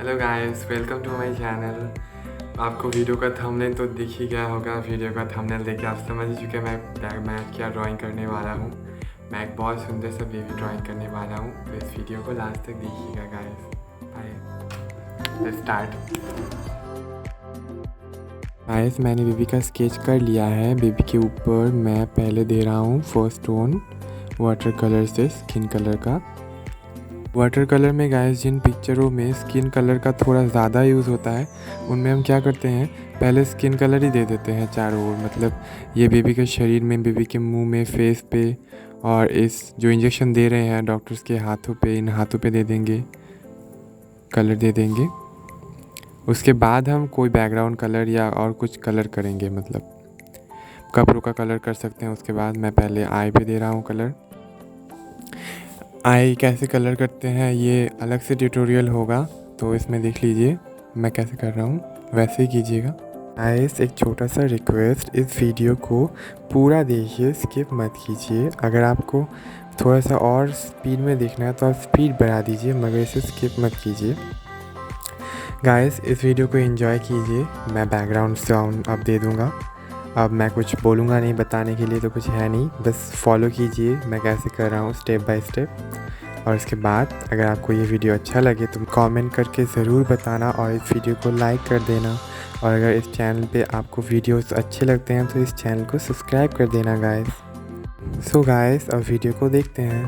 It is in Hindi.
Hello guys, welcome to my channel. आपको वीडियो का थंबनेल तो दिख ही गया होगा। वीडियो का थंबनेल देख के आप समझ ही चुके हैं मैं क्या ड्राइंग करने वाला हूँ। मैं एक बहुत सुंदर सा बेबी ड्राइंग करने वाला हूँ, तो इस वीडियो को लास्ट तक देखिएगा guys. Bye, let's start. Guys, मैंने बेबी का स्केच कर लिया है। बेबी के ऊपर मैं पहले दे रहा हूँ फर्स्ट टोन वाटर कलर से, स्किन कलर का। वाटर कलर में गाइस जिन पिक्चरों में स्किन कलर का थोड़ा ज़्यादा यूज़ होता है, उनमें हम क्या करते हैं, पहले स्किन कलर ही दे देते हैं चारों ओर। मतलब ये बेबी के शरीर में, बेबी के मुंह में, फेस पे, और इस जो इंजेक्शन दे रहे हैं डॉक्टर्स के हाथों पे, इन हाथों पे दे देंगे, कलर दे देंगे। उसके बाद हम कोई बैकग्राउंड कलर या और कुछ कलर करेंगे, मतलब कपड़ों का कलर कर सकते हैं। उसके बाद मैं पहले आई पे दे रहा हूँ कलर। आई कैसे कलर करते हैं ये अलग से ट्यूटोरियल होगा, तो इसमें देख लीजिए मैं कैसे कर रहा हूँ, वैसे ही कीजिएगा। गाइस, एक छोटा सा रिक्वेस्ट, इस वीडियो को पूरा देखिए, स्किप मत कीजिए। अगर आपको थोड़ा सा और स्पीड में देखना है तो आप स्पीड बढ़ा दीजिए, मगर इसे स्किप मत कीजिए। गाइस, इस वीडियो को एंजॉय कीजिए। मैं बैकग्राउंड साउंड अब दे दूँगा। अब मैं कुछ बोलूँगा नहीं, बताने के लिए तो कुछ है नहीं, बस फॉलो कीजिए मैं कैसे कर रहा हूँ स्टेप बाय स्टेप। और इसके बाद अगर आपको ये वीडियो अच्छा लगे तो कमेंट करके ज़रूर बताना, और इस वीडियो को लाइक कर देना। और अगर इस चैनल पे आपको वीडियोस अच्छे लगते हैं तो इस चैनल को सब्सक्राइब कर देना गाइस। सो गाइस, अब वीडियो को देखते हैं।